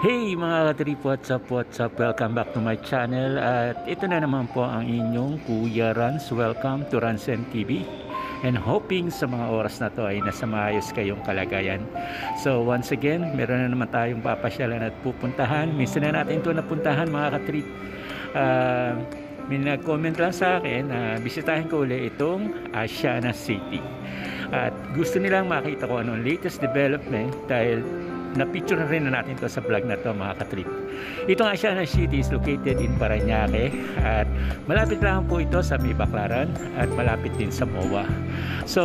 Hey mga ka-trip, what's up, welcome back to my channel. At ito na naman po ang inyong Kuya Rans. Welcome to Ransen TV. And hoping sa mga oras na to ay nasa maayos kayong kalagayan. So once again, meron na naman tayong papasyalan at pupuntahan. Minsan na natin ito napuntahan mga ka-trip. May nag-comment lang sa akin na bisitahin ko ulit itong Asiana City. At gusto nilang makita ko anong latest development dahil na-picture na rin na natin to sa vlog na to mga katrip. Itong Asiana City is located in Parañaque at malapit lang po ito sa May Baclaran at malapit din sa MOA. So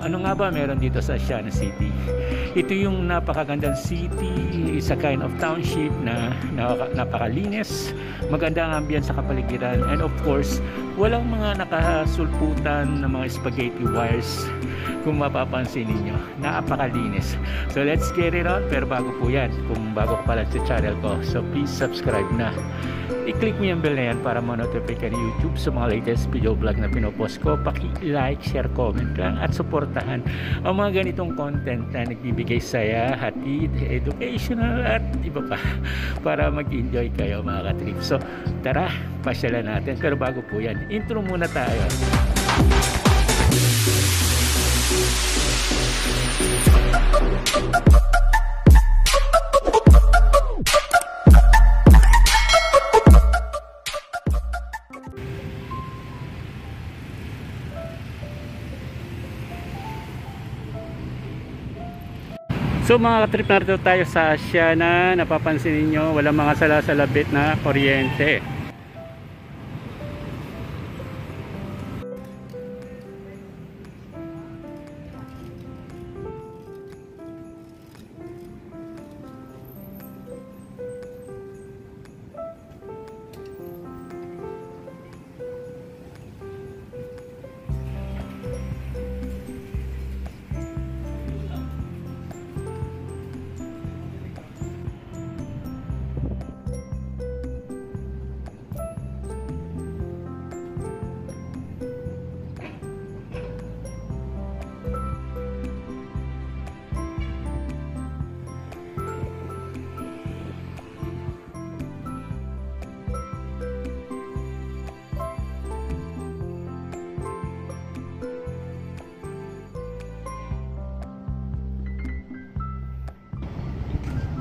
ano nga ba meron dito sa Asiana City? Ito yung napakagandang city, is a kind of township na napakalinis, maganda ang ambience sa kapaligiran, and of course walang mga nakasulputan ng mga spaghetti wires. Kung mapapansin ninyo, napakalinis. So let's get it on. Pero bago po yan, kung bago ka pala sa channel ko, so please subscribe na. I-click mo yung bell na yan para ma-notify ka ni YouTube sa mga latest video vlog na pinopost ko. Paki-like, share, comment lang at supportahan ang mga ganitong content na nagbibigay saya, hatid, educational at iba pa para mag-enjoy kayo mga katrip. So tara, pasyalan natin. Pero bago po yan, intro muna tayo. So mga katrip, narito tayo sa Asiana. Napapansin niyo walang mga salasalabit na kuryente.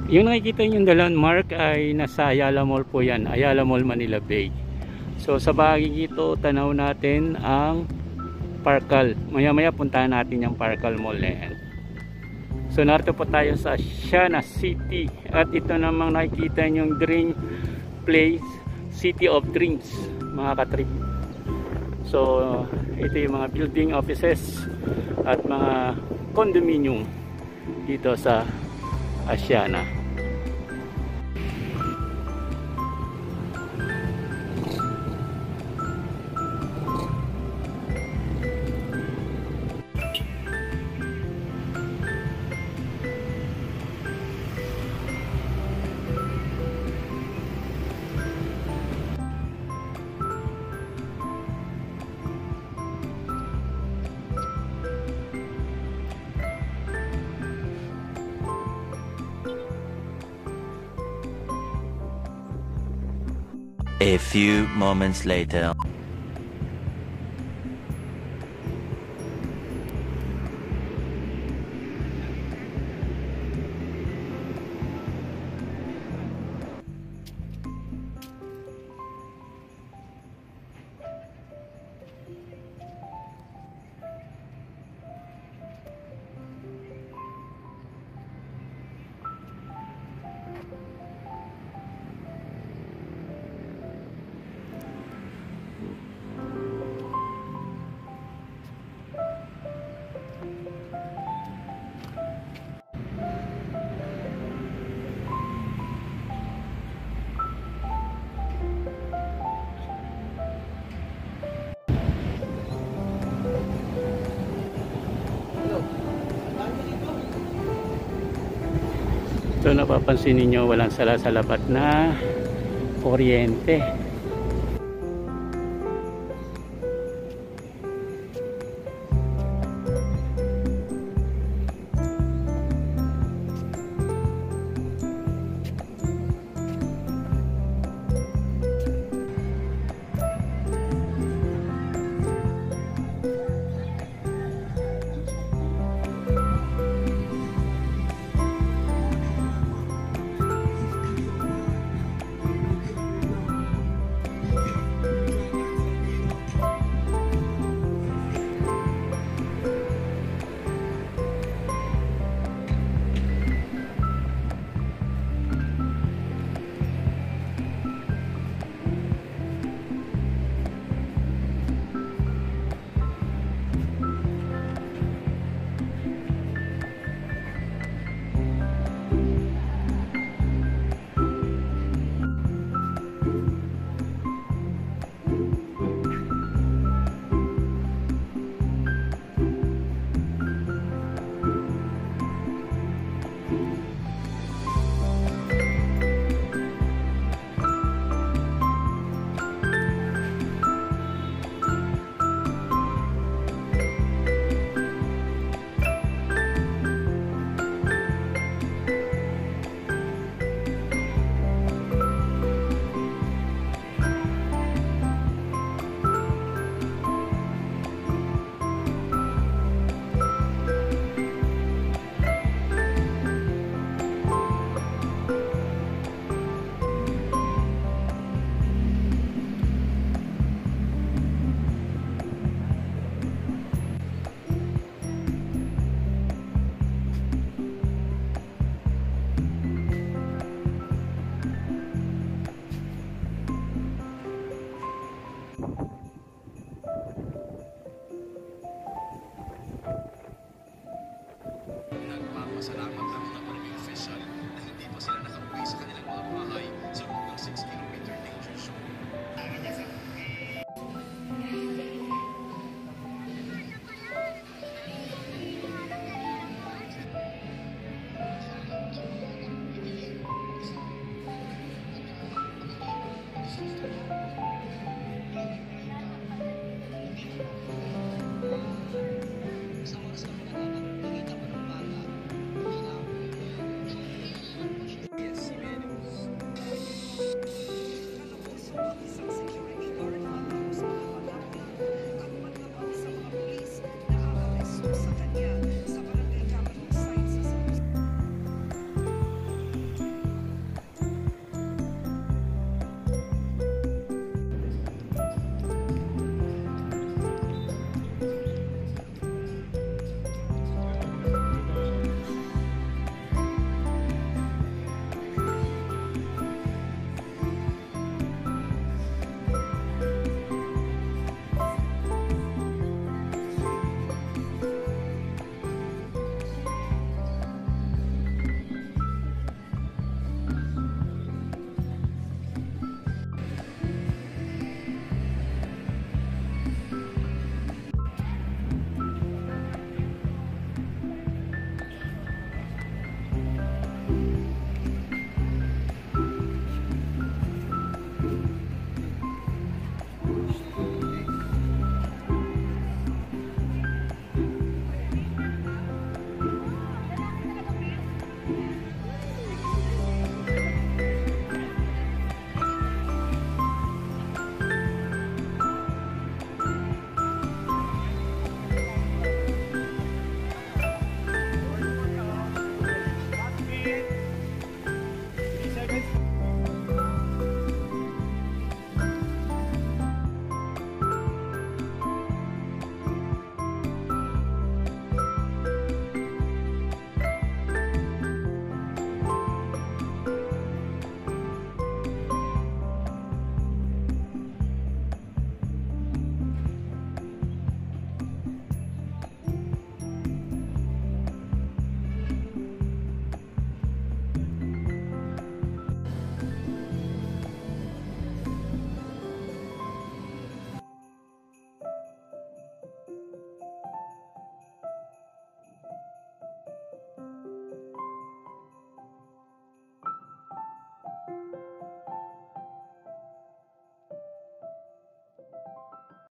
Yung nakikita yung landmark ay nasa Ayala Mall po yan, Ayala Mall, Manila Bay. So sa bahagi ito, tanaw natin ang Parkal. Maya maya puntahan natin yung Parkal Mall na yan. So narito po tayo sa Asiana City. At ito namang nakikita yung Dream Place, City of Dreams mga katrip. So ito yung mga building, offices at mga condominium dito sa Asiana. A few moments later. So napapansin niyo walang salasalabat na kuryente.